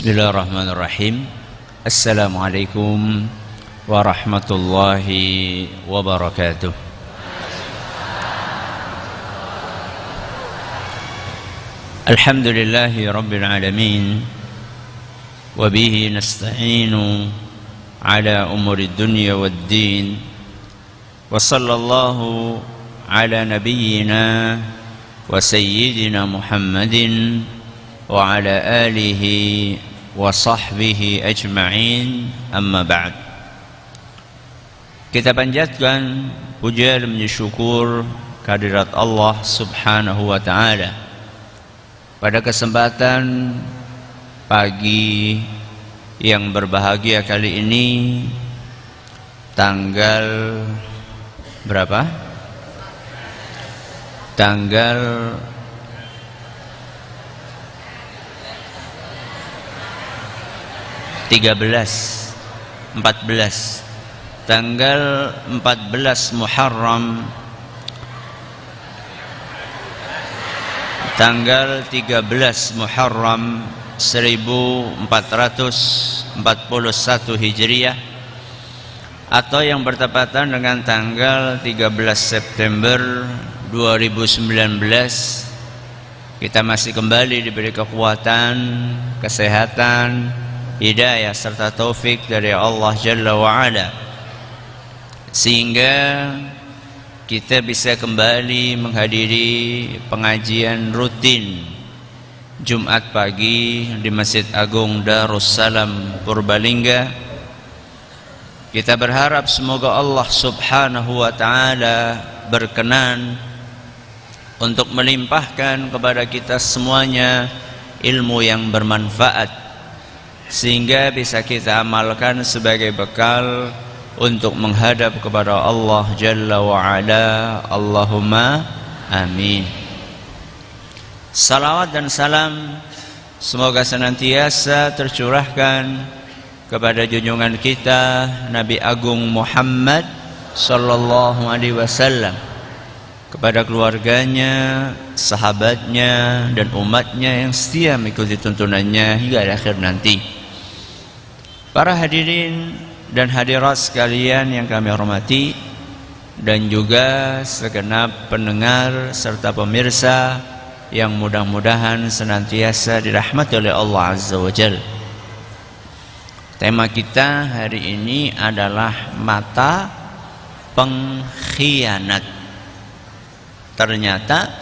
Bismillahirrahmanirrahim. Assalamualaikum warahmatullahi wabarakatuh. Alhamdulillahi rabbil alamin. Wa bihi nasta'inu ala umuri dunya waddin. Wa sallallahu ala nabiyyina wa sayyidina Muhammadin wa ala alihi wa sahbihi ajma'in, amma ba'd. Kita panjatkan puja dan syukur kehadirat Allah subhanahu wa ta'ala pada kesempatan pagi yang berbahagia kali ini, tanggal berapa? Tanggal 14 tanggal 14 Muharram, tanggal 13 Muharram 1441 Hijriah, atau yang bertepatan dengan tanggal 13 September 2019. Kita masih kembali diberi kekuatan, kesehatan, hidayah serta taufik dari Allah Jalla wa'ala, sehingga kita bisa kembali menghadiri pengajian rutin Jumat pagi di Masjid Agung Darussalam Purbalingga. Kita berharap semoga Allah subhanahu wa ta'ala berkenan untuk melimpahkan kepada kita semuanya ilmu yang bermanfaat, sehingga bisa kita amalkan sebagai bekal untuk menghadap kepada Allah Jalla wa'ala. Allahumma amin. Salawat dan salam semoga senantiasa tercurahkan kepada junjungan kita Nabi Agung Muhammad sallallahu alaihi wasallam, kepada keluarganya, sahabatnya, dan umatnya yang setia mengikuti tuntunannya hingga akhir nanti. Para hadirin dan hadirat sekalian yang kami hormati, dan juga segenap pendengar serta pemirsa yang mudah-mudahan senantiasa dirahmati oleh Allah Azza wa Jalla. Tema kita hari ini adalah mata pengkhianat. Ternyata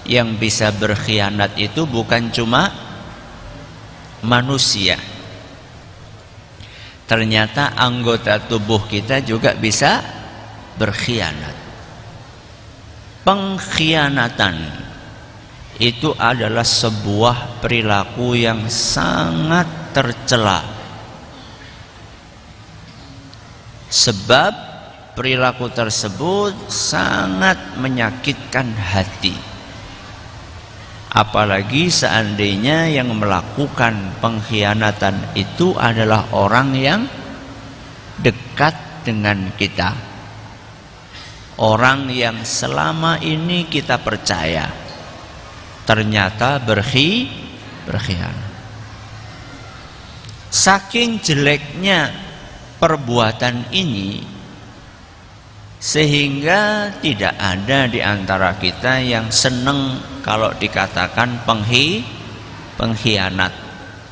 yang bisa berkhianat itu bukan cuma manusia. Ternyata anggota tubuh kita juga bisa berkhianat. Pengkhianatan itu adalah sebuah perilaku yang sangat tercela, sebab perilaku tersebut sangat menyakitkan hati. Apalagi seandainya yang melakukan pengkhianatan itu adalah orang yang dekat dengan kita, orang yang selama ini kita percaya, ternyata berkhianat. Saking jeleknya perbuatan ini, sehingga tidak ada di antara kita yang senang kalau dikatakan pengkhianat.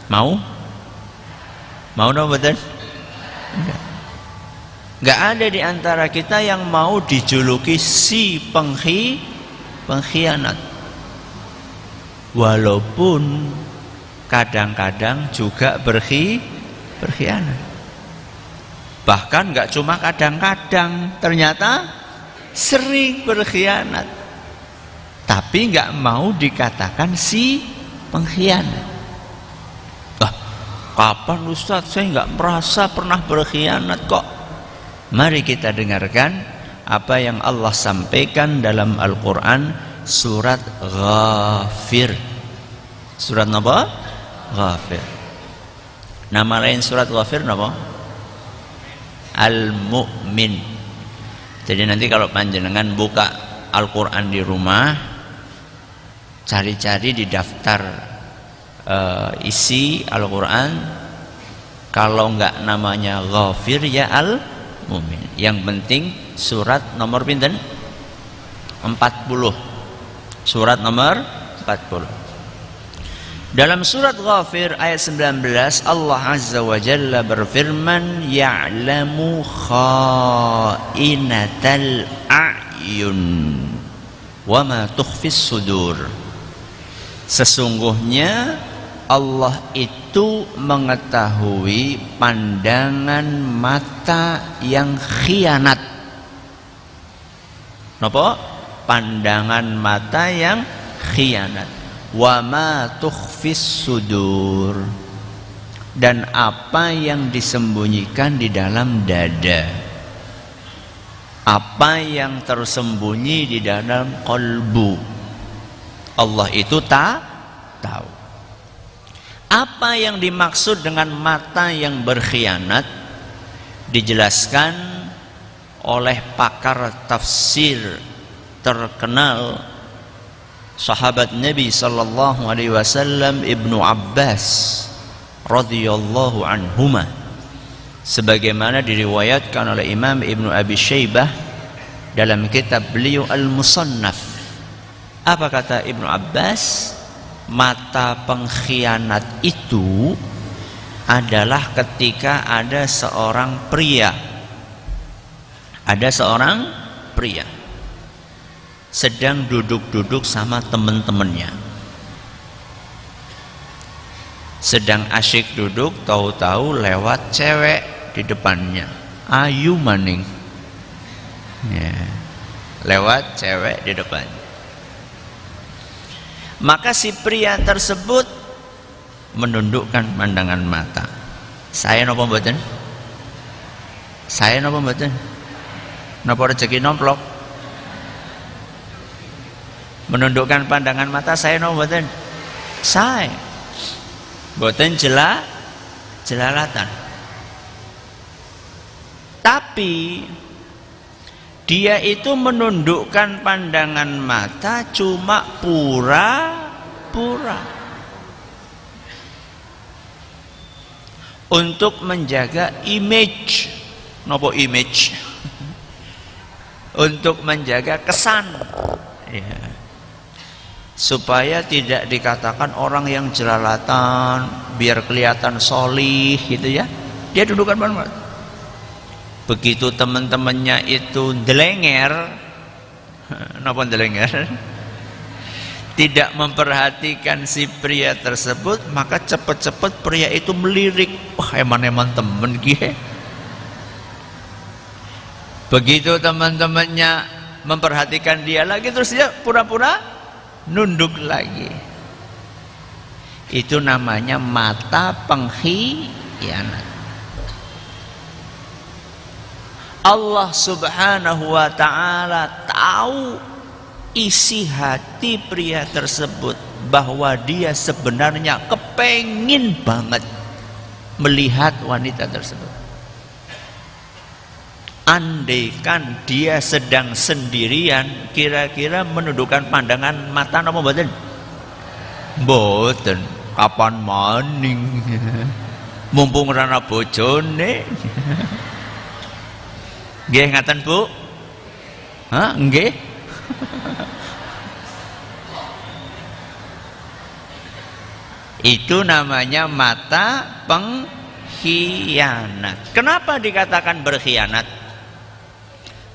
Mau dong, betul? Enggak ada di antara kita yang mau dijuluki si pengkhianat, walaupun kadang-kadang juga berkhianat. Bahkan nggak cuma kadang-kadang, ternyata sering berkhianat, tapi nggak mau dikatakan si pengkhianat. Kapan Ustadz saya nggak merasa pernah berkhianat kok? Mari kita dengarkan apa yang Allah sampaikan dalam Al-Quran surat Ghafir. Surat apa? Ghafir. Nama lain surat Ghafir apa? Al-Mu'min. Jadi nanti kalau panjenengan buka Al-Quran di rumah, cari-cari di daftar isi Al-Quran, kalau enggak namanya Ghafir ya Al-Mu'min. Yang penting surat nomor pinten? 40. Surat nomor 40. Dalam surat Ghafir ayat 19, Allah Azza wa Jalla berfirman, ya'lamu kha'inatal a'yun wa ma tukhfis sudur. Sesungguhnya Allah itu mengetahui pandangan mata yang khianat. Napa? Pandangan mata yang khianat. Wa ma tukhfis sudur, dan apa yang disembunyikan di dalam dada, apa yang tersembunyi di dalam kalbu, Allah itu tahu. Apa yang dimaksud dengan mata yang berkhianat dijelaskan oleh pakar tafsir terkenal, sahabat Nabi sallallahu alaihi wasallam Ibnu Abbas radhiyallahu anhuma, sebagaimana diriwayatkan oleh Imam Ibnu Abi Syaibah dalam kitab beliau Al-Musannaf. Apa kata Ibnu Abbas? Mata pengkhianat itu adalah ketika ada seorang pria sedang duduk-duduk sama teman-temannya, sedang asyik duduk, tahu-tahu lewat cewek di depannya, ayu maning ya, lewat cewek di depannya. Maka si pria tersebut menundukkan pandangan mata. Saya napa mboten? Saya napa mboten? Napa rezeki nomplok? Menundukkan pandangan mata saya napa mboten? Saya mboten jelalatan. Tapi dia itu menundukkan pandangan mata cuma pura-pura untuk menjaga image. Napa image? Untuk menjaga kesan ya, supaya tidak dikatakan orang yang jelalatan, biar kelihatan solih gitu ya, dia dudukkan pandangan. Begitu teman-temannya itu delenger, napa delenger, tidak memperhatikan si pria tersebut, maka cepat-cepat pria itu melirik, wah eman-eman temen gie. Begitu teman-temannya memperhatikan dia lagi, terus dia pura-pura nunduk lagi. Itu namanya mata pengkhianat. Allah subhanahu wa ta'ala tahu isi hati pria tersebut, bahwa dia sebenarnya kepengin banget melihat wanita tersebut. Andaikan dia sedang sendirian, kira-kira menundukkan pandangan mata napa mboten? Mboten. Kapan maning? Mumpung rana bojone. Nggih ngaten Bu? Hah, nggih? Itu namanya mata pengkhianat. Kenapa dikatakan berkhianat?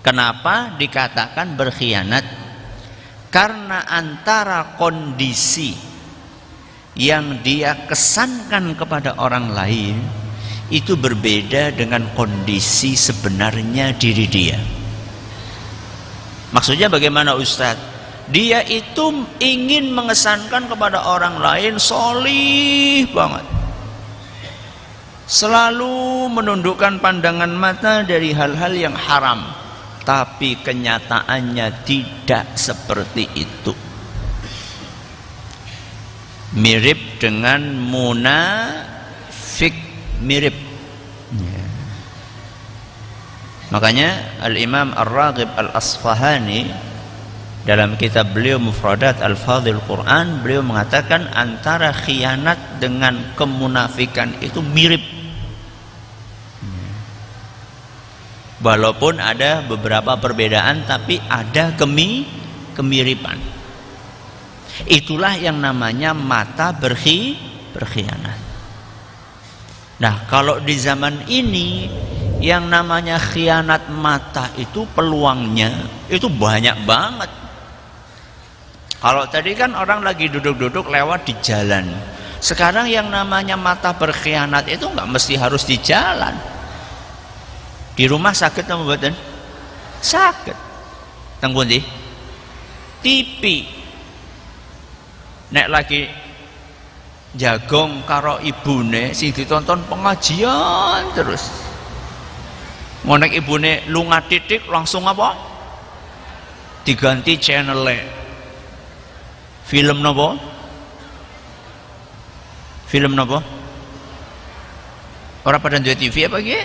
Kenapa dikatakan berkhianat? Karena antara kondisi yang dia kesankan kepada orang lain itu berbeda dengan kondisi sebenarnya diri dia. Maksudnya bagaimana Ustadz? Dia itu ingin mengesankan kepada orang lain solih banget, selalu menundukkan pandangan mata dari hal-hal yang haram, tapi kenyataannya tidak seperti itu. Mirip dengan munafik, mirip ya. Makanya Al-Imam Ar-Raghib Al-Asfahani Dalam kitab beliau Mufradat Al-Fadhil Quran, beliau mengatakan antara khianat dengan kemunafikan itu mirip. Walaupun ada beberapa perbedaan, tapi ada kemiripan. Itulah yang namanya mata berkhianat. Nah, kalau di zaman ini yang namanya khianat mata itu peluangnya itu banyak banget. Kalau tadi kan orang lagi duduk-duduk lewat di jalan. Sekarang yang namanya mata berkhianat itu nggak mesti harus di jalan. Di rumah sakit apa mboten? Sakit. Teng pundi? TV. Nek lagi jagong karo ibune sing ditonton pengajian terus. Ngonek ibune lunga titik langsung apa? Diganti channel. Film napa? Film napa? Ora pada duwe TV apa iki?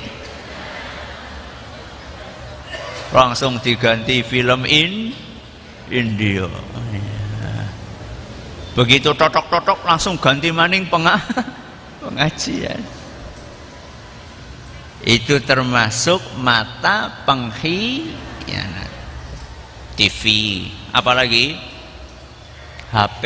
Langsung diganti film India. Begitu totok-totok langsung ganti maning pengajian. Itu termasuk mata pengkhianat. TV, apalagi HP.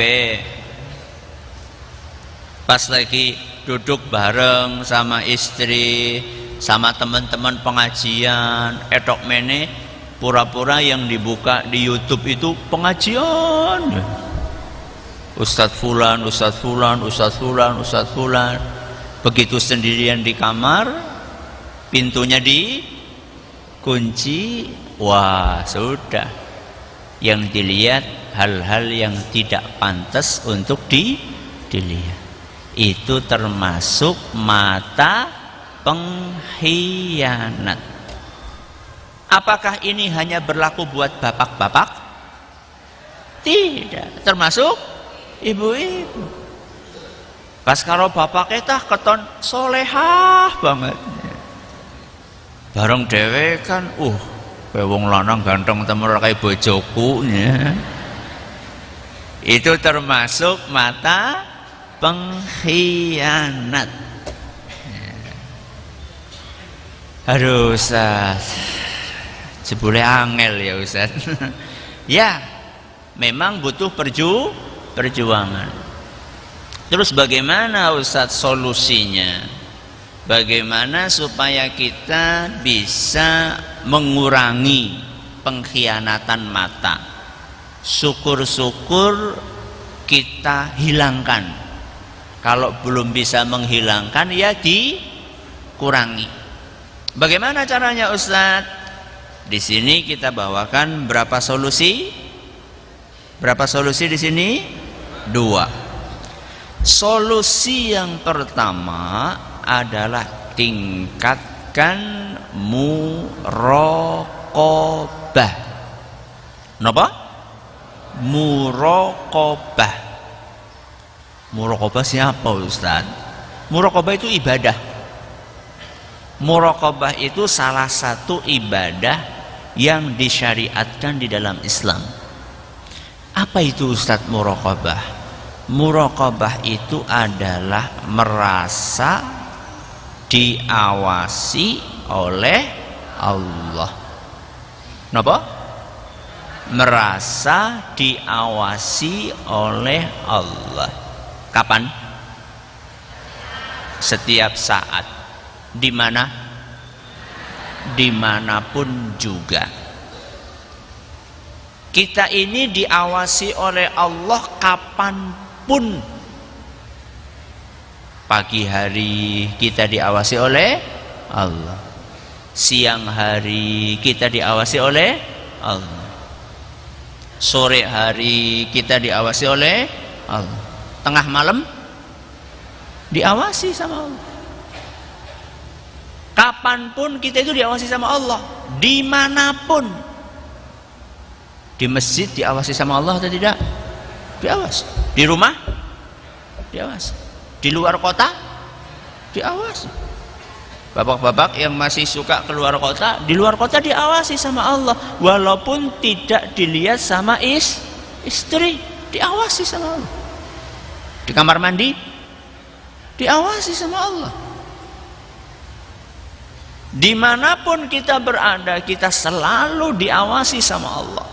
Pas lagi duduk bareng sama istri, sama teman-teman pengajian, etok mene pura-pura yang dibuka di YouTube itu pengajian. Ustadz Fulan, Ustadz Fulan, Ustadz Fulan, Ustadz Fulan. Begitu sendirian di kamar, pintunya dikunci, wah sudah. Yang dilihat hal-hal yang tidak pantas untuk dilihat. Itu termasuk mata pengkhianat. Apakah ini hanya berlaku buat bapak-bapak? Tidak, termasuk ibu-ibu. Pas kalau bapak kita keton solehah banget. Bareng dhewe kan, wong lanang ganteng temen kayak bojoku ya. Itu termasuk mata pengkhianat. Aduh Ustaz, jebule angel ya Ustaz. Ya, memang butuh perjuangan. Terus bagaimana Ustaz solusinya? Bagaimana supaya kita bisa mengurangi pengkhianatan mata? Syukur-syukur kita hilangkan. Kalau belum bisa menghilangkan ya dikurangi. Bagaimana caranya Ustaz? Di sini kita bawakan berapa solusi? Berapa solusi di sini? 2. Solusi yang pertama adalah tingkatkan muraqabah. Napa? Muraqabah. Muraqabah siapa Ustaz? Muraqabah itu ibadah. Muraqabah itu salah satu ibadah yang disyariatkan di dalam Islam. Apa itu Ustaz muraqabah? Muraqabah itu adalah merasa diawasi oleh Allah. Napa? Merasa diawasi oleh Allah. Kapan? Setiap saat. Di mana? Dimanapun juga. Kita ini diawasi oleh Allah kapanpun. Pagi hari kita diawasi oleh Allah. Siang hari kita diawasi oleh Allah. Sore hari kita diawasi oleh Allah. Tengah malam diawasi sama Allah. Kapanpun kita itu diawasi sama Allah. Dimanapun. Di masjid diawasi sama Allah atau tidak? Diawasi. Di rumah diawasi. Di luar kota diawasi. Bapak-bapak yang masih suka keluar kota, di luar kota diawasi sama Allah, walaupun tidak dilihat sama istri, diawasi sama Allah. Di kamar mandi diawasi sama Allah. Dimanapun kita berada, kita selalu diawasi sama Allah.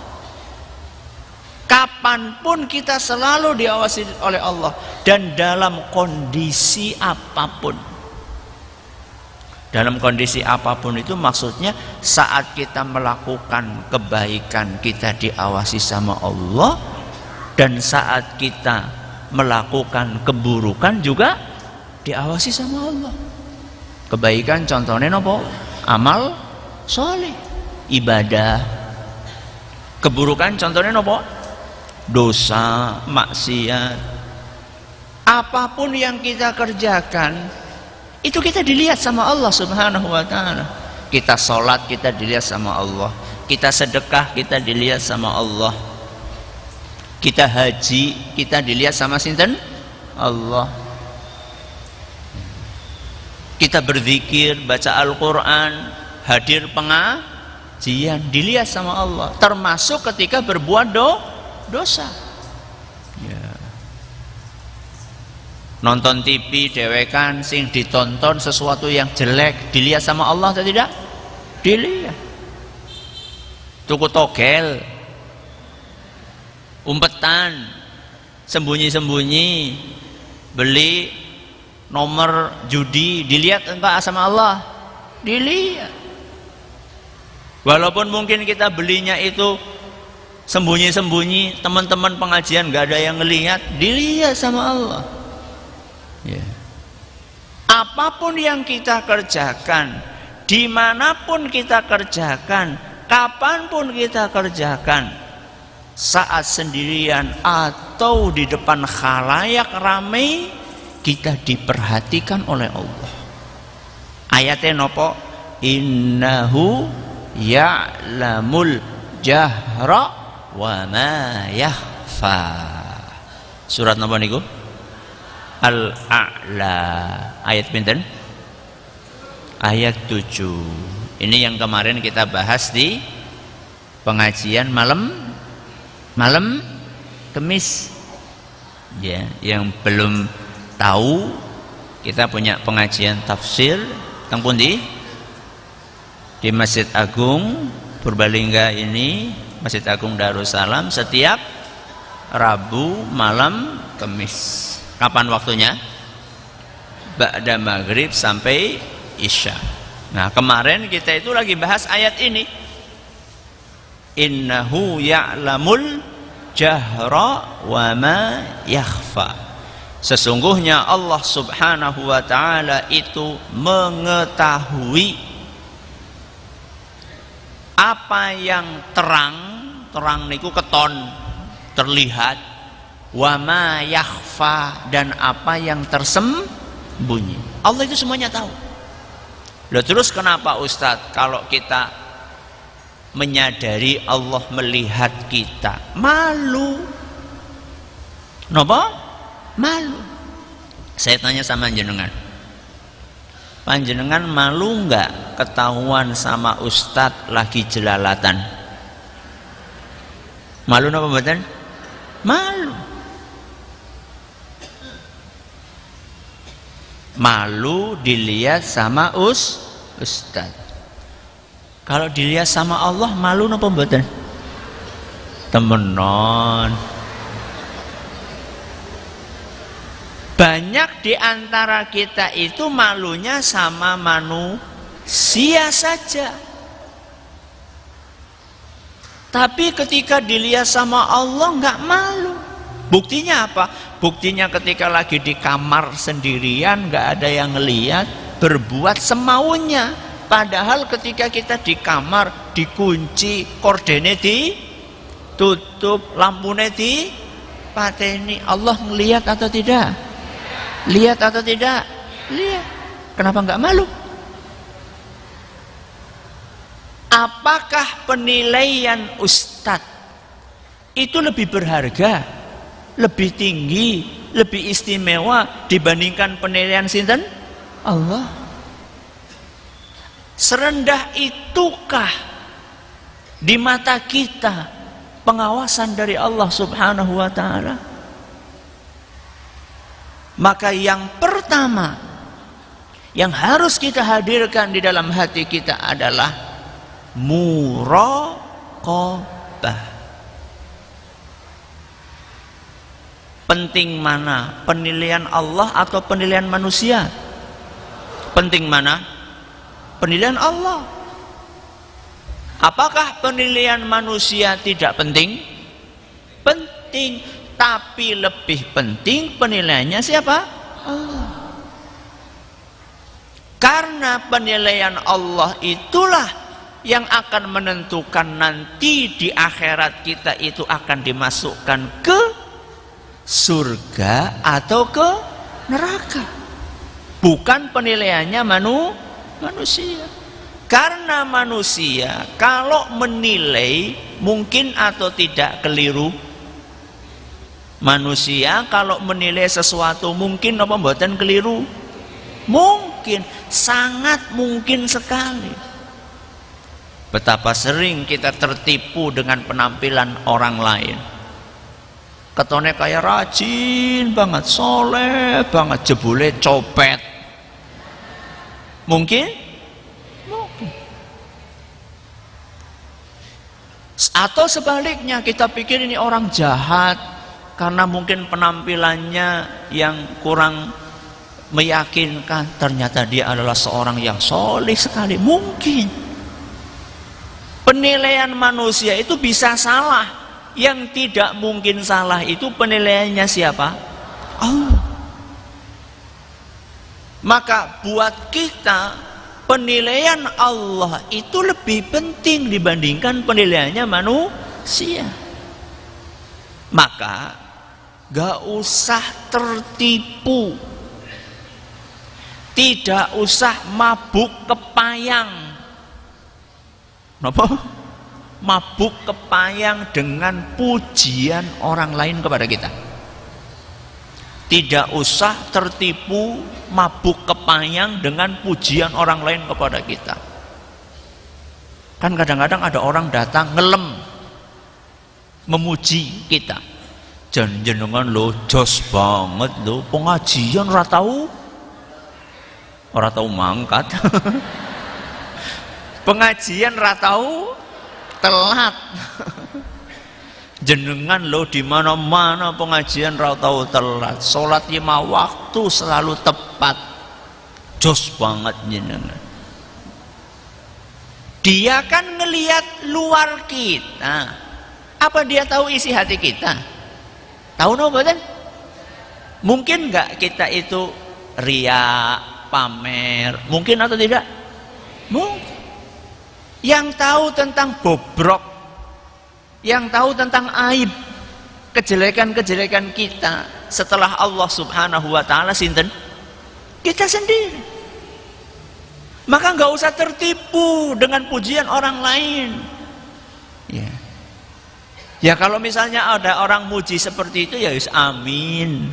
Kapanpun kita selalu diawasi oleh Allah, dan dalam kondisi apapun. Dalam kondisi apapun itu maksudnya saat kita melakukan kebaikan kita diawasi sama Allah, dan saat kita melakukan keburukan juga diawasi sama Allah. Kebaikan contohnya apa? Amal soleh, ibadah. Keburukan contohnya apa? Dosa, maksiat. Apapun yang kita kerjakan itu kita dilihat sama Allah Subhanahu wa ta'ala. Kita sholat kita dilihat sama Allah, kita sedekah kita dilihat sama Allah, kita haji kita dilihat sama sinten? Allah. Kita berzikir, baca Al-Quran, hadir pengajian, dilihat sama Allah, termasuk ketika berbuat dosa. Ya. Nonton TV dewekan sing ditonton sesuatu yang jelek dilihat sama Allah atau tidak? Dilihat. Tuku togel, umpetan, sembunyi-sembunyi, beli nomor judi, dilihat enggak sama Allah? Dilihat. Walaupun mungkin kita belinya itu sembunyi-sembunyi, teman-teman pengajian enggak ada yang ngelihat, dilihat sama Allah. Ya. Apapun yang kita kerjakan, dimanapun kita kerjakan, kapanpun kita kerjakan, saat sendirian atau di depan khalayak ramai, kita diperhatikan oleh Allah. Ayatnya nopo? Innahu ya'lamul jahra wa ma yakhfa. Surat nopo niku? Al-A'la, ayat pinten? Ayat 7. Ini yang kemarin kita bahas di pengajian malam Kamis. Ya, yang belum tahu, kita punya pengajian tafsir teng pundi? Di Masjid Agung Purbalingga ini, Masjid Agung Darussalam, setiap Rabu malam Kamis. Kapan waktunya? Ba'da maghrib sampai isya. Nah, kemarin kita itu lagi bahas ayat ini. Innahu ya'lamul jahra wa ma yakhfa. Sesungguhnya Allah Subhanahu wa ta'ala itu mengetahui apa yang terang niku keton, terlihat, wa ma yakhfa, dan apa yang tersembunyi. Allah itu semuanya tahu. Loh, terus kenapa Ustadz kalau kita menyadari Allah melihat kita malu? Napa? Malu. Saya tanya sama jenengan, panjenengan malu nggak ketahuan sama Ustadz lagi jelalatan? Malu napa mboten? Malu. Malu dilihat sama Ustaz. Kalau dilihat sama Allah malu napa mboten? Temenon. Banyak di antara kita itu malunya sama manusia saja. Tapi ketika dilihat sama Allah nggak malu. Buktinya apa? Buktinya ketika lagi di kamar sendirian, nggak ada yang ngelihat, berbuat semaunya. Padahal ketika kita di kamar, dikunci, kordene ditutup, lampunya dipateni, Allah ngelihat atau tidak? Lihat atau tidak? Lihat. Kenapa nggak malu? Apakah penilaian Ustadz itu lebih berharga, lebih tinggi, lebih istimewa dibandingkan penilaian sinten? Allah. Serendah itukah di mata kita pengawasan dari Allah Subhanahu wa ta'ala? Maka yang pertama yang harus kita hadirkan di dalam hati kita adalah muraqabah. Penting mana? Penilaian Allah atau penilaian manusia? Penting mana? Penilaian Allah. Apakah penilaian manusia tidak penting? Penting, tapi lebih penting penilaiannya siapa? Allah. Karena penilaian Allah itulah yang akan menentukan nanti di akhirat kita itu akan dimasukkan ke surga atau ke neraka. Bukan penilaiannya manusia. Karena manusia kalau menilai mungkin atau tidak keliru. Manusia kalau menilai sesuatu mungkin apa mboten keliru? Mungkin, sangat mungkin sekali. Betapa sering kita tertipu dengan penampilan orang lain. Ketone kayak rajin banget, soleh banget, jebule copet. Mungkin? Mungkin. Atau sebaliknya kita pikir ini orang jahat karena mungkin penampilannya yang kurang meyakinkan, ternyata dia adalah seorang yang soleh sekali. Mungkin. Penilaian manusia itu bisa salah. Yang tidak mungkin salah itu penilaiannya siapa? Allah. Maka buat kita penilaian Allah itu lebih penting dibandingkan penilaiannya manusia. Maka gak usah tertipu, tidak usah mabuk kepayang. Kenapa? Mabuk kepayang dengan pujian orang lain kepada kita. Tidak usah tertipu mabuk kepayang dengan pujian orang lain kepada kita. Kan kadang-kadang ada orang datang ngelem memuji kita. Jenengan lo jos banget lo, pengajian ora tau mangkat. Pengajian ora tau telat. Jenengan lo di mana-mana pengajian ora tau telat. Salat 5 waktu selalu tepat. Jos banget jenengan. Dia kan ngelihat luar kita. Apa dia tahu isi hati kita? Tahu no badan? Mungkin nggak kita itu ria, pamer? Mungkin atau tidak? Mungkin. Yang tahu tentang bobrok, yang tahu tentang aib, kejelekan-kejelekan kita setelah Allah Subhanahu wa ta'ala sinten? Kita sendiri. Maka nggak usah tertipu dengan pujian orang lain. Ya kalau misalnya ada orang muji seperti itu ya amin.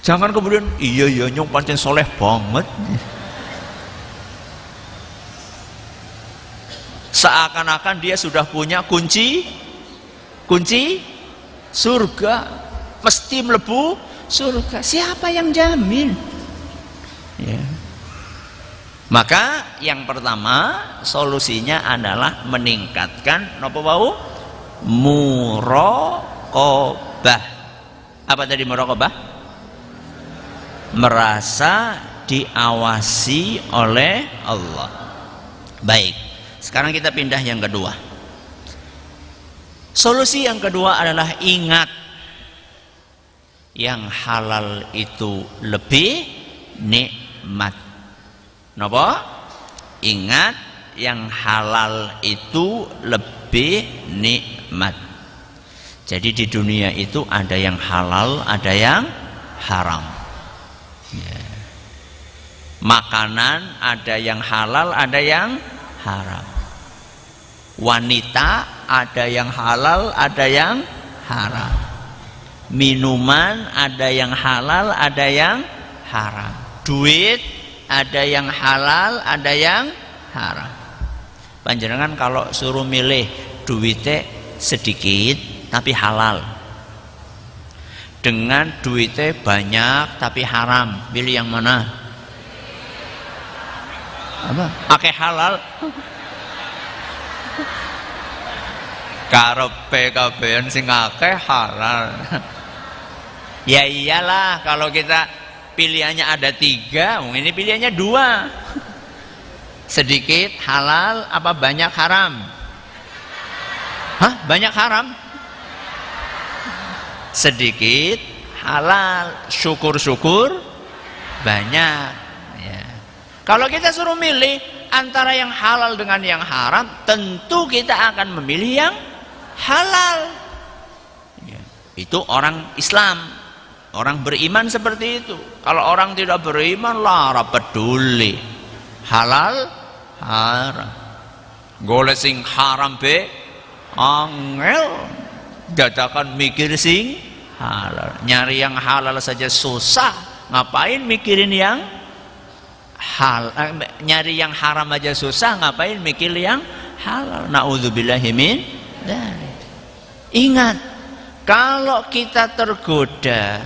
Jangan kemudian iya nyong pancen soleh banget. Seakan-akan dia sudah punya kunci surga, mesti mlebu surga. Siapa yang jamin? Ya. Maka yang pertama solusinya adalah meningkatkan napa wau? Muraqabah. Apa tadi muraqabah? Merasa diawasi oleh Allah. Baik. Sekarang kita pindah yang kedua. Solusi yang kedua adalah ingat yang halal itu lebih nikmat. Napa? Ingat yang halal itu lebih nikmat. Jadi di dunia itu ada yang halal, ada yang haram. Ya. Makanan ada yang halal, ada yang haram. Wanita ada yang halal, ada yang haram. Minuman ada yang halal, ada yang haram. Duit ada yang halal, ada yang haram. Panjenengan kalau suruh milih duitnya sedikit tapi halal, dengan duitnya banyak tapi haram, pilih yang mana? Apa? Akeh halal. Karepe kabeh sing akeh halal. Ya iyalah, kalau kita pilihannya ada 3, ini pilihannya 2. Sedikit halal apa banyak haram? Hah? Banyak haram? Sedikit halal, syukur-syukur banyak ya. Kalau kita suruh milih antara yang halal dengan yang haram, tentu kita akan memilih yang halal ya. Itu orang Islam, orang beriman seperti itu. Kalau orang tidak beriman, lara peduli halal haram, golek sing haram be angel, dadakan mikir sing halal. Nyari yang halal saja susah, ngapain mikirin yang nyari yang haram aja susah, ngapain mikir yang halal? Na'udzubillahi min dzalik. Ingat, kalau kita tergoda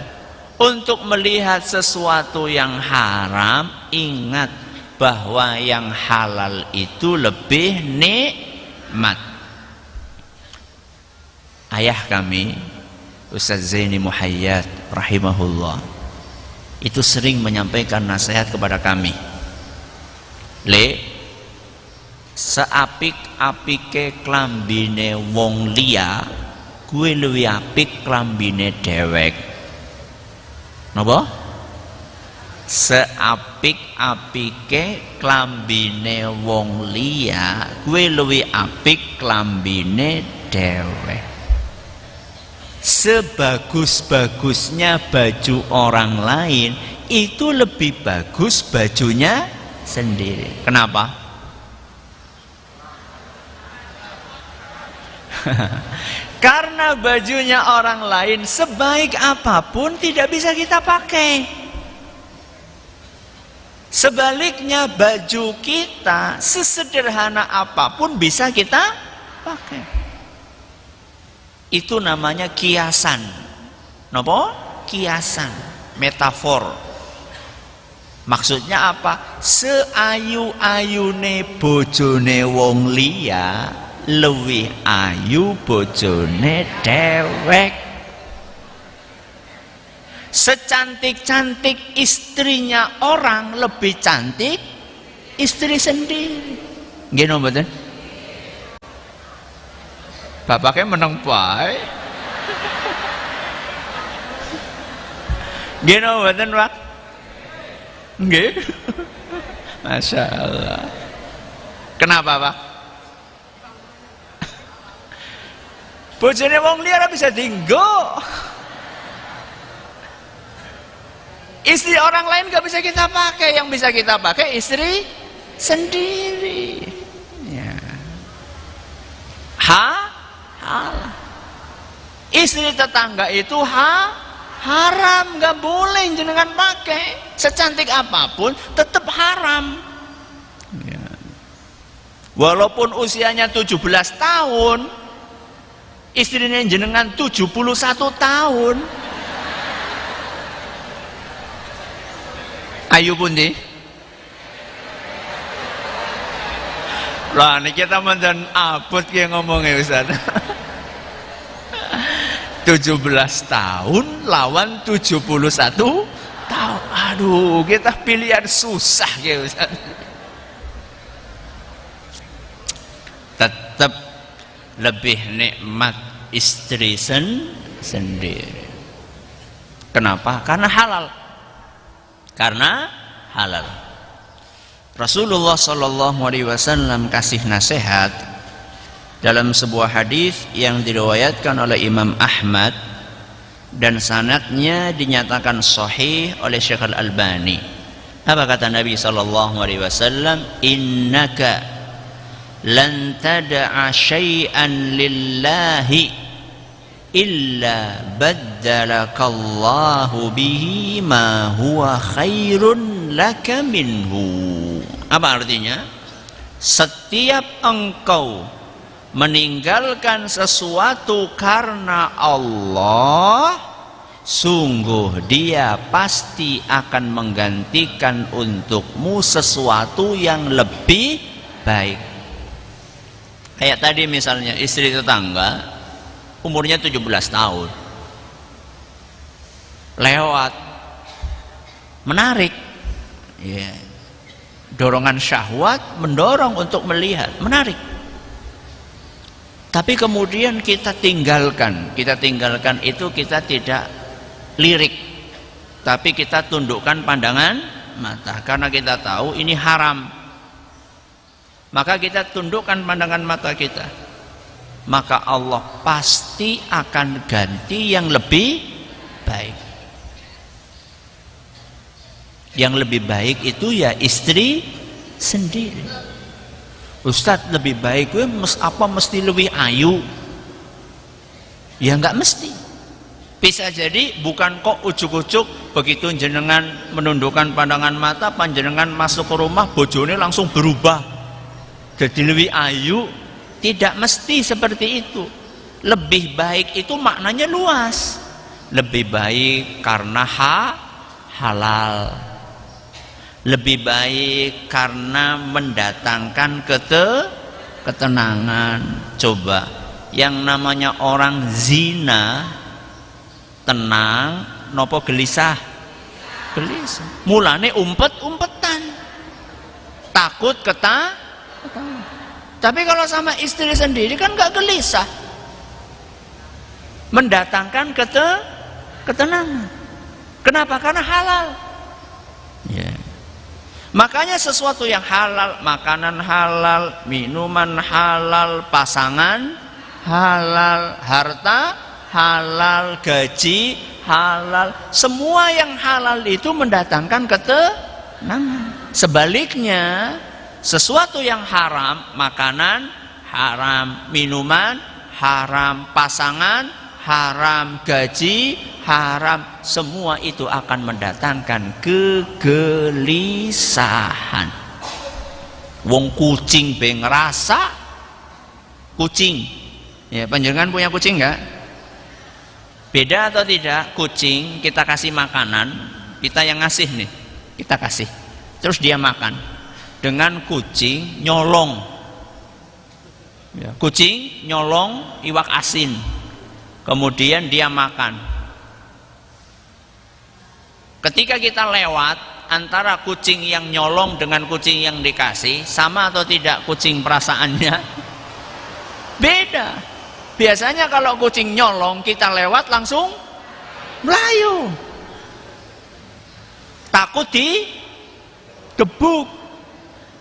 untuk melihat sesuatu yang haram, ingat bahwa yang halal itu lebih nikmat. Ayah kami, Ustaz Zaini Muhayyad rahimahullah, itu sering menyampaikan nasihat kepada kami. Le, seapik-apike klambine wong liya, gue luwih apik klambine dewek. Napa? Seapik-apike klambine wong liya, gue luwih apik klambine dewek. Sebagus-bagusnya baju orang lain, itu lebih bagus bajunya sendiri. Kenapa? Karena bajunya orang lain sebaik apapun tidak bisa kita pakai. Sebaliknya baju kita sesederhana apapun bisa kita pakai. Itu namanya kiasan. Napa? Kiasan, metafor. Maksudnya apa? Seayu-ayune bojone wong liya, luwih ayu bojone dewek. Secantik-cantik istrinya orang, lebih cantik istri sendiri. Nggih napa mboten? Bapaknya menang baik. Nggih napa mboten, Pak? Nggih. Masya Allah. Kenapa, Pak? Bojone wong liya bisa dinggo. Istri orang lain gak bisa kita pakai, yang bisa kita pakai istri sendiri. Ya. Halal. Istri tetangga itu haram, gak boleh jenengan pakai. Secantik apapun tetap haram. Ya. Walaupun usianya 17 tahun, istrinya jenengan 71 tahun. Ayo pundi? Lah ini kita mantan abot yang ngomongnya Ustaz. 17 tahun lawan 71 tahun. Aduh, kita pilihan susah ya Ustaz. Tetap lebih nikmat istri sendiri. Kenapa? Karena halal. Karena halal. Rasulullah Shallallahu Alaihi Wasallam kasih nasihat dalam sebuah hadis yang diriwayatkan oleh Imam Ahmad dan sanadnya dinyatakan sahih oleh Syekh Al-Albani. Apa kata Nabi Shallallahu Alaihi Wasallam? Innaka lan tad'a syai'an lillahi illa baddalakallahu bihi ma huwa khairun laka minhu. Apa artinya? Setiap engkau meninggalkan sesuatu karena Allah, sungguh Dia pasti akan menggantikan untukmu sesuatu yang lebih baik. Kayak tadi misalnya istri tetangga umurnya 17 tahun, lewat, menarik, ya. Dorongan syahwat mendorong untuk melihat, menarik. Tapi kemudian kita tinggalkan itu, kita tidak lirik, tapi kita tundukkan pandangan mata karena kita tahu ini haram. Maka kita tundukkan pandangan mata kita, maka Allah pasti akan ganti yang lebih baik. Yang lebih baik itu ya istri sendiri. Ustadz, lebih baik gue mesti lebih ayu? Ya nggak mesti. Bisa jadi bukan kok ujuk-ujuk begitu jenengan menundukkan pandangan mata, panjenengan masuk ke rumah bojone langsung berubah jadi lebih ayu. Tidak mesti seperti itu. Lebih baik itu maknanya luas. Lebih baik karena halal. Lebih baik karena mendatangkan ketenangan. Coba, yang namanya orang zina tenang nopo gelisah? Gelisah. Mulane umpet-umpetan, takut ketahuan. Tapi kalau sama istri sendiri kan nggak gelisah, mendatangkan ketenangan. Kenapa? Karena halal. Ya. Makanya sesuatu yang halal, makanan halal, minuman halal, pasangan halal, harta halal, gaji halal, semua yang halal itu mendatangkan ketenangan. Sebaliknya, sesuatu yang haram, makanan haram, minuman haram, pasangan haram, gaji haram, semua itu akan mendatangkan kegelisahan. Wong kucing be ngerasa, kucing, ya, panjenengan punya kucing nggak? Beda atau tidak? Kucing kita kasih makanan, kita yang ngasih nih, kita kasih, terus dia makan. Dengan kucing nyolong, ya, kucing nyolong iwak asin, kemudian dia makan. Ketika kita lewat, antara kucing yang nyolong dengan kucing yang dikasih, sama atau tidak kucing perasaannya? Beda. Biasanya kalau kucing nyolong, kita lewat langsung melayu, takut digebuk.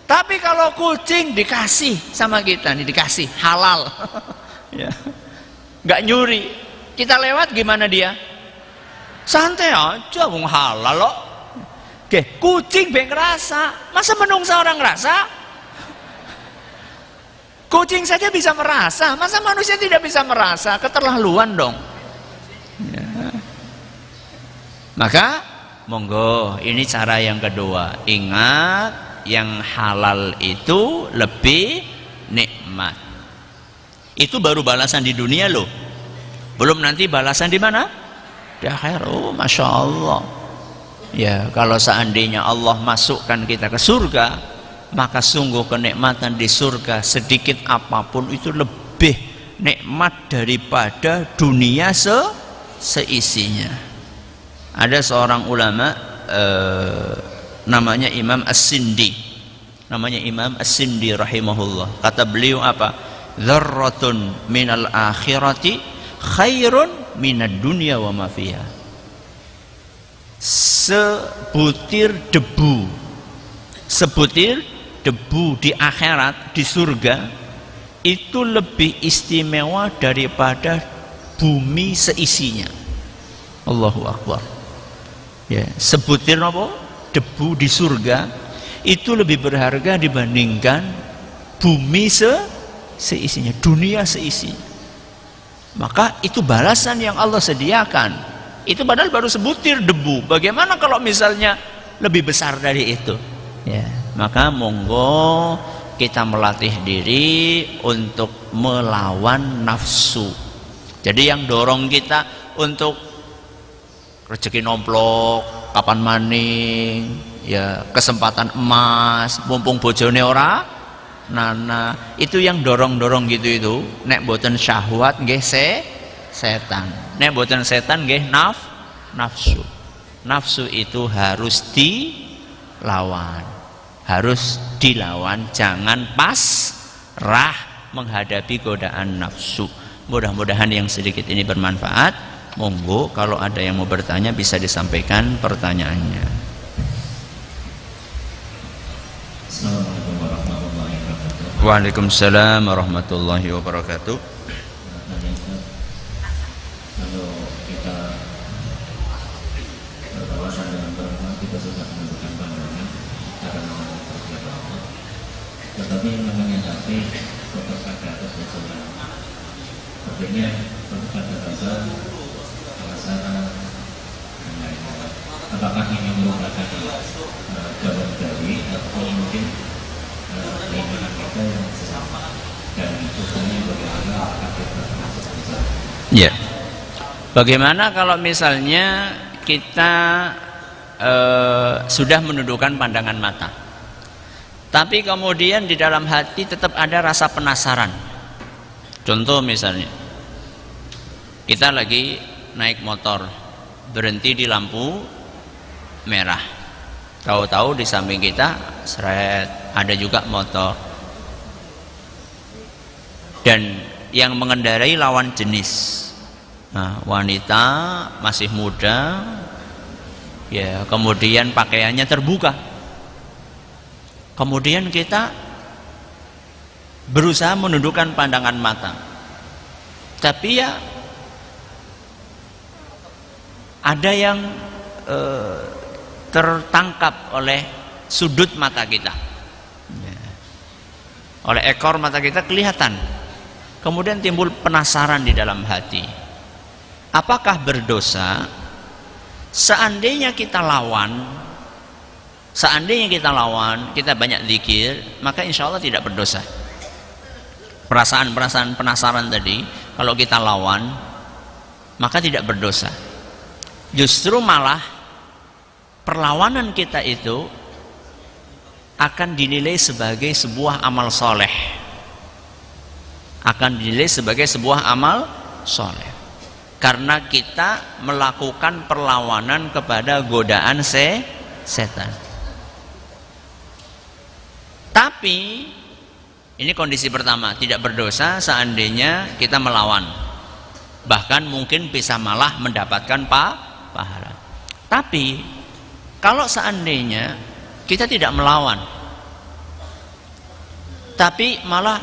Tapi kalau kucing dikasih sama kita, nih dikasih halal, ya, nggak nyuri, kita lewat gimana dia? Santai aja, wong halal loh. Oke, kucing be ngerasa, masa menungsa orang ngerasa? Kucing saja bisa merasa, masa manusia tidak bisa merasa? Keterlaluan dong. Ya. Maka monggo, ini cara yang kedua. Ingat, yang halal itu lebih nikmat. Itu baru balasan di dunia loh, belum nanti balasan di mana? Di akhirat. Oh, masya Allah. Ya, kalau seandainya Allah masukkan kita ke surga, maka sungguh kenikmatan di surga sedikit apapun itu lebih nikmat daripada dunia seisinya. Ada seorang ulama, namanya Imam As-Sindi, rahimahullah. Kata beliau apa? Dzarratun minal akhirati khairun minad dunya wa ma fiha. Sebutir debu di akhirat, di surga, itu lebih istimewa daripada bumi seisinya. Allahu Akbar. Ya, sebutir apa? Debu di surga itu lebih berharga dibandingkan bumi seisinya, dunia seisinya. Maka itu balasan yang Allah sediakan. Itu padahal baru sebutir debu. Bagaimana kalau misalnya lebih besar dari itu. Ya, maka monggo kita melatih diri untuk melawan nafsu. Jadi yang dorong kita untuk rezeki nomplok, kapan maning, ya kesempatan emas, mumpung bojone ora nana, itu yang dorong-dorong gitu itu. Nek boten syahwat nggih setan. Nek boten setan nggih nafsu. Nafsu itu harus dilawan. Harus dilawan, jangan pasrah menghadapi godaan nafsu. Mudah-mudahan yang sedikit ini bermanfaat. Monggo kalau ada yang mau bertanya bisa disampaikan pertanyaannya. Assalamualaikum warahmatullahi wabarakatuh. Waalaikumsalam warahmatullahi wabarakatuh. Kalau kita berkawasan dengan beragama, kita sudah menentukan pandangan akan mengenai perkara Allah. Tetapi yang namanya hati tetap ada atas dasar. Artinya tetap ada dasar alasan yang lain. Apakah ini merupakan jawaban dari atau mungkin keinginan kita yang sama, dan usulnya bagaimana apakah kita termasuk di sana? Ya. Bagaimana kalau misalnya kita sudah menundukkan pandangan mata, tapi kemudian di dalam hati tetap ada rasa penasaran. Contoh misalnya, kita lagi naik motor, berhenti di lampu merah, tahu-tahu di samping kita seret ada juga motor, dan yang mengendarai lawan jenis. Nah, wanita masih muda, ya, kemudian pakaiannya terbuka. Kemudian kita berusaha menundukkan pandangan mata, tapi ya ada yang tertangkap oleh sudut mata kita, ya, oleh ekor mata kita kelihatan. Kemudian timbul penasaran di dalam hati, apakah berdosa? Seandainya kita lawan, kita banyak zikir, maka insya Allah tidak berdosa. Perasaan-perasaan penasaran tadi, kalau kita lawan, maka tidak berdosa. Justru malah perlawanan kita itu akan dinilai sebagai sebuah amal soleh. Karena kita melakukan perlawanan kepada godaan setan. Tapi ini kondisi pertama, tidak berdosa seandainya kita melawan, bahkan mungkin bisa malah mendapatkan pahala. Tapi kalau seandainya kita tidak melawan, tapi malah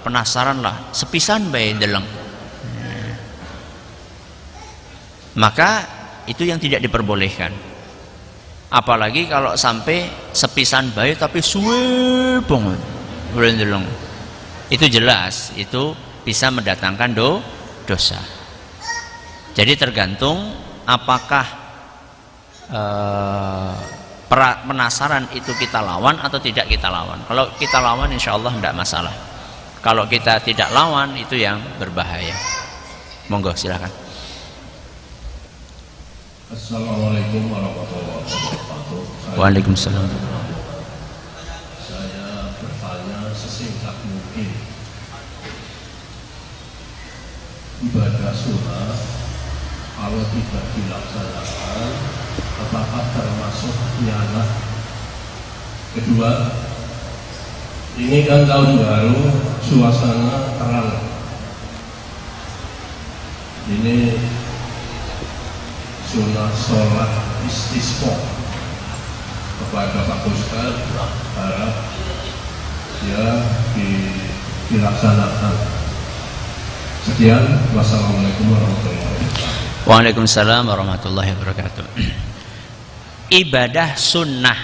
penasaran sepisan bae deleng, maka itu yang tidak diperbolehkan. Apalagi kalau sampai sepisan bae tapi suwe banget deleng, itu jelas itu bisa mendatangkan dosa. Jadi tergantung apakah penasaran itu kita lawan atau tidak kita lawan. Kalau kita lawan insya Allah tidak masalah. Kalau kita tidak lawan itu yang berbahaya. Monggo silakan. Assalamualaikum warahmatullahi wabarakatuh. Waalaikumsalam. Saya bertanya sesingkat mungkin, ibadah sunnah kalau tidak dilaksanakan apakah termasuk khianat? Kedua, ini kan tahun baru, suasana terang. Ini sunnah sholat istisqa kepada Pak Ustaz, harap ya dilaksanakan. Sekian, wassalamualaikum warahmatullahi wabarakatuh. Waalaikumsalam warahmatullahi wabarakatuh. Ibadah sunnah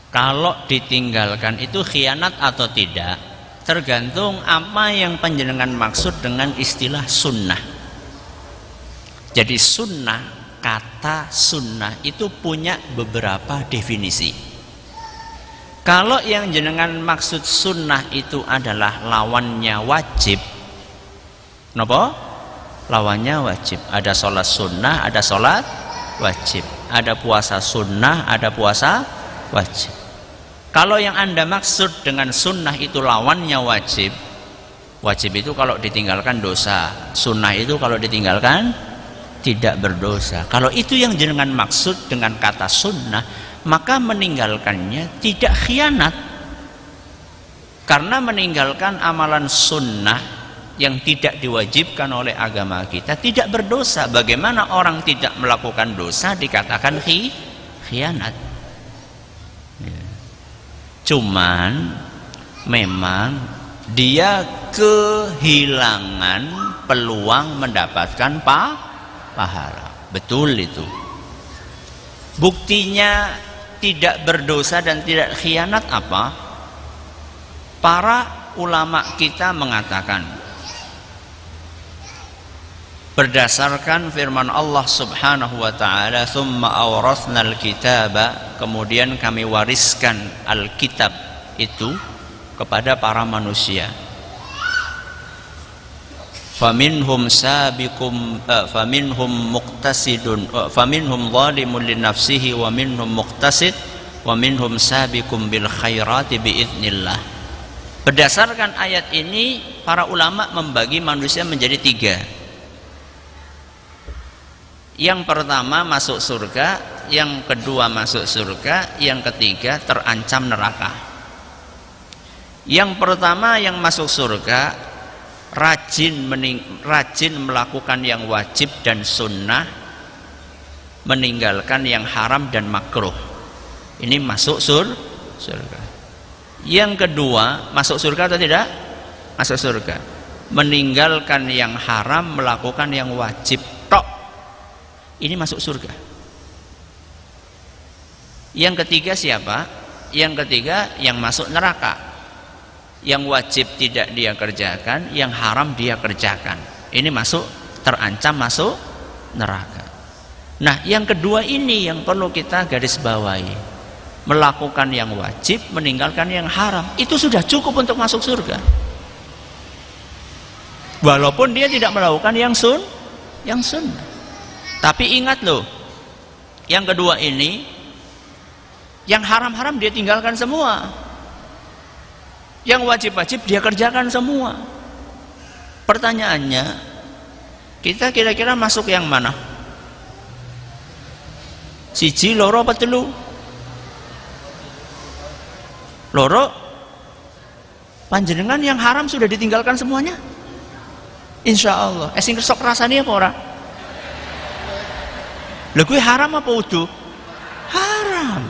kalau ditinggalkan itu khianat atau tidak, tergantung apa yang panjenengan maksud dengan istilah sunnah. Jadi sunnah kata sunnah itu punya beberapa definisi. Kalau yang jenengan maksud sunnah itu adalah lawannya wajib, napa? Lawannya wajib. Ada sholat sunnah, ada sholat wajib. Ada puasa sunnah, ada puasa wajib. Kalau yang Anda maksud dengan sunnah itu lawannya wajib, wajib itu kalau ditinggalkan dosa, sunnah itu kalau ditinggalkan tidak berdosa. Kalau itu yang jenengan maksud dengan kata sunnah, maka meninggalkannya tidak khianat. Karena meninggalkan amalan sunnah yang tidak diwajibkan oleh agama kita tidak berdosa. Bagaimana orang tidak melakukan dosa dikatakan khianat? Cuman memang dia kehilangan peluang mendapatkan pahala. Betul itu. Buktinya tidak berdosa dan tidak khianat apa? Para ulama kita mengatakan, berdasarkan firman Allah Subhanahu wa taala, "Tsumma awrasnal kitaba", kemudian kami wariskan Alkitab itu kepada para manusia. Faminhum sabiqum faminhum muqtasidun faminhum zalimun li nafsihi wa minhum muqtasid wa minhum sabiqum bil khairati biidznillah. Berdasarkan ayat ini para ulama membagi manusia menjadi 3. Yang pertama masuk surga, yang kedua masuk surga, yang ketiga terancam neraka. Yang pertama yang masuk surga rajin melakukan yang wajib dan sunnah, meninggalkan yang haram dan makruh. Ini masuk surga. Yang kedua masuk surga atau tidak? Masuk surga. Meninggalkan yang haram, melakukan yang wajib tok. Ini masuk surga. Yang ketiga siapa? Yang ketiga yang masuk neraka. Yang wajib tidak dia kerjakan, yang haram dia kerjakan. Ini terancam masuk neraka. Nah, yang kedua ini yang perlu kita garis bawahi. Melakukan yang wajib, meninggalkan yang haram. Itu sudah cukup untuk masuk surga. Walaupun dia tidak melakukan yang sunnah. Tapi ingat loh, yang kedua ini, yang haram-haram dia tinggalkan semua. Yang wajib-wajib dia kerjakan semua. Pertanyaannya, kita kira-kira masuk yang mana? Siji, loro, apa telu? Loro, panjenengan yang haram sudah ditinggalkan semuanya? Insya Allah. Sing sok rasanya apa ora? Lha kuwi haram apa udu? Haram.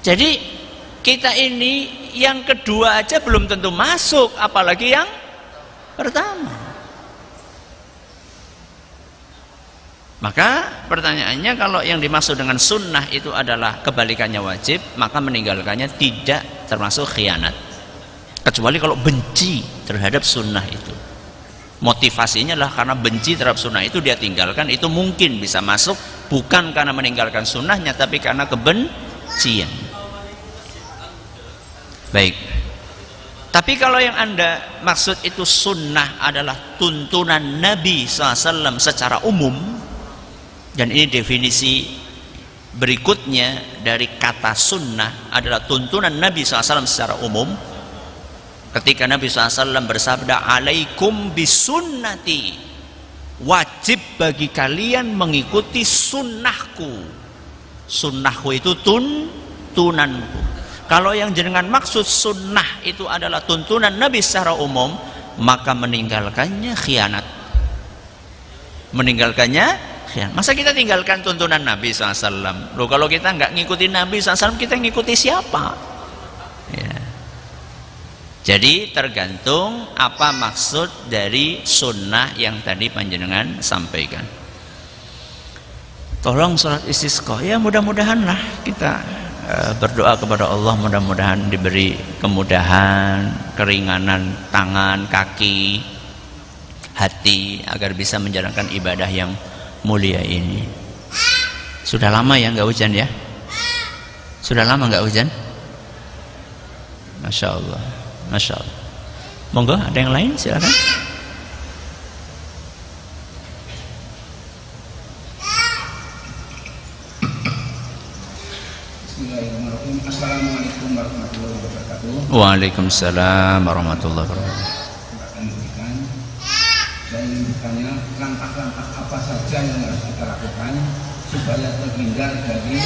Jadi kita ini yang kedua aja belum tentu masuk, apalagi yang pertama. Maka pertanyaannya, kalau yang dimaksud dengan sunnah itu adalah kebalikannya wajib, maka meninggalkannya tidak termasuk khianat. Kecuali kalau benci terhadap sunnah itu. Motivasinya lah karena benci terhadap sunnah itu dia tinggalkan, itu mungkin bisa masuk, bukan karena meninggalkan sunnahnya, tapi karena kebencian. Baik. Tapi kalau yang Anda maksud itu sunnah adalah tuntunan Nabi SAW secara umum, dan ini definisi berikutnya dari kata sunnah adalah tuntunan Nabi SAW secara umum. Ketika Nabi SAW bersabda, "Alaikum bisunnati", wajib bagi kalian mengikuti sunnahku. Sunnahku itu tuntunanku. Kalau yang jenengan maksud sunnah itu adalah tuntunan Nabi secara umum, maka meninggalkannya khianat. Meninggalkannya khianat. Masa kita tinggalkan tuntunan Nabi SAW? Loh, kalau kita nggak ngikuti Nabi SAW, kita ngikuti siapa? Ya. Jadi tergantung apa maksud dari sunnah yang tadi panjenengan sampaikan. Tolong sholat istisqa. Ya mudah-mudahan lah kita berdoa kepada Allah, mudah-mudahan diberi kemudahan, keringanan tangan, kaki, hati agar bisa menjalankan ibadah yang mulia ini. Sudah lama ya nggak hujan ya? Sudah lama nggak hujan? Masya Allah, Masya Allah. Monggo, ada yang lain silakan. Bismillahirrahmanirrahim. Assalamualaikum warahmatullahi wabarakatuh. Waalaikumsalam warahmatullahi wabarakatuh. Saya ingin bertanya, langkah-langkah apa saja yang harus kita lakukan supaya terhindar dari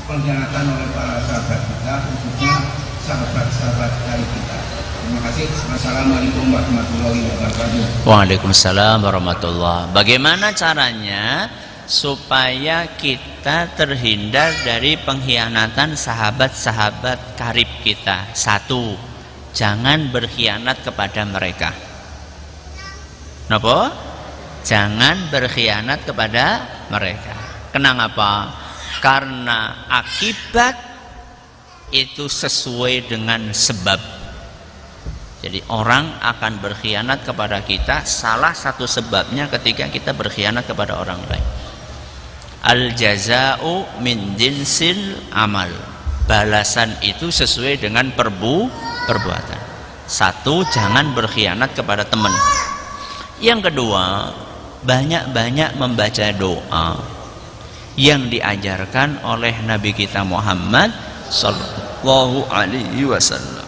pengkhianatan oleh para sahabat kita, khususnya sahabat-sahabat dari kita. Terima kasih. Assalamualaikum warahmatullahi wabarakatuh. Waalaikumsalam warahmatullahi. Bagaimana caranya supaya kita terhindar dari pengkhianatan sahabat-sahabat karib kita? Satu, jangan berkhianat kepada mereka. Kenapa? Jangan berkhianat kepada mereka. Kenapa? Karena akibat itu sesuai dengan sebab. Jadi orang akan berkhianat kepada kita, salah satu sebabnya ketika kita berkhianat kepada orang lain. Al jaza'u min jinsil amal. Balasan itu sesuai dengan perbuatan. Satu, jangan berkhianat kepada teman. Yang kedua, banyak-banyak membaca doa yang diajarkan oleh Nabi kita Muhammad sallallahu alaihi wasallam.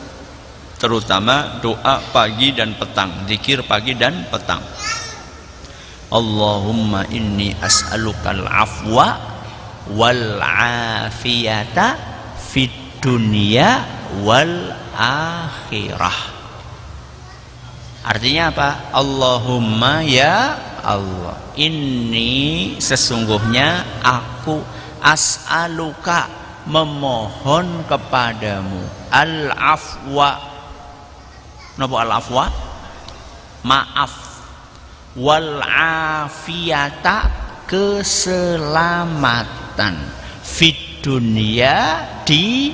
Terutama doa pagi dan petang, zikir pagi dan petang. Allahumma inni as'alukal afwa wal afiyata fid dunya wal akhirah. Artinya apa? Allahumma ya Allah, ini sesungguhnya aku as'aluka memohon kepadamu al-afwa. Napa al-afwa? Maaf. Wal afiyata, keselamatan. Fid dunia, di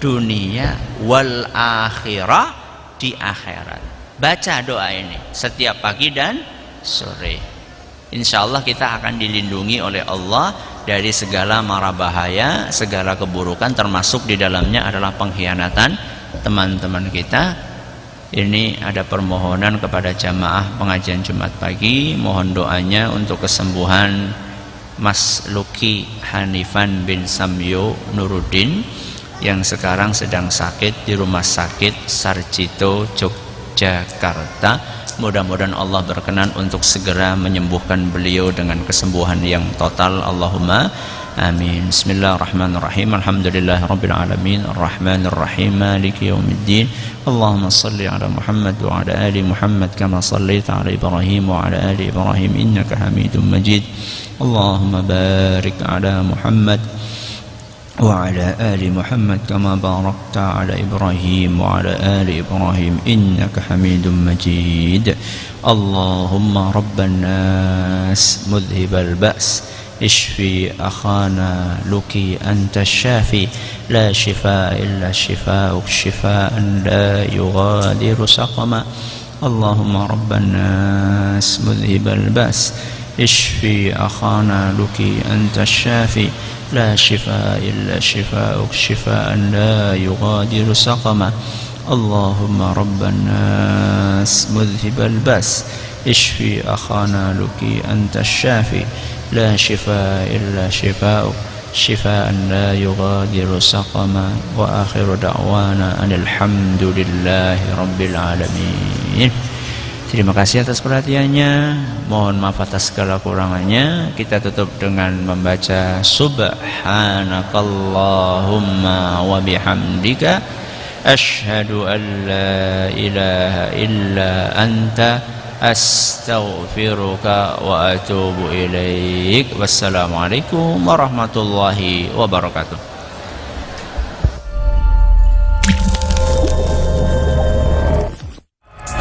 dunia, wal akhirah, di akhirat. Baca doa ini setiap pagi dan sore. Insya Allah kita akan dilindungi oleh Allah dari segala mara bahaya, segala keburukan, termasuk di dalamnya adalah pengkhianatan teman-teman kita. Ini ada permohonan kepada jamaah pengajian Jumat pagi, mohon doanya untuk kesembuhan Mas Luki Hanifan bin Samyo Nuruddin yang sekarang sedang sakit di Rumah Sakit Sarjito Jakarta. Mudah-mudahan Allah berkenan untuk segera menyembuhkan beliau dengan kesembuhan yang total. Allahumma amin. Bismillahirrahmanirrahim. Alhamdulillahirabbil alamin, arrahmanirrahim, maliki yaumiddin. Allahumma shalli ala Muhammad wa ala ali Muhammad kama shallaita ala Ibrahim wa ala ali Ibrahim innaka Hamidum Majid. Allahumma barik ala Muhammad وعلى آل محمد كما باركت على إبراهيم وعلى آل إبراهيم إنك حميد مجيد. اللهم رب الناس مذهب البأس اشفي أخانا لكي أنت الشافي لا شفاء إلا شفاءك شفاء لا يغادر سقما. اللهم رب الناس مذهب البأس اشفي أخانا لكي أنت الشافي لا شفاء إلا شفاءك شفاء لا يغادر سقما. اللهم رب الناس مذهب البأس اشفي أخانا لكي أنت الشافي لا شفاء إلا شفاءك شفاء لا يغادر سقما. وآخر دعوانا أن الحمد لله رب العالمين. Terima kasih atas perhatiannya. Mohon maaf atas segala kurangannya. Kita tutup dengan membaca Subhanakallahumma wa bihamdika asyhadu an la ilaha illa anta astaghfiruka wa atubu ilaik. Wassalamualaikum warahmatullahi wabarakatuh.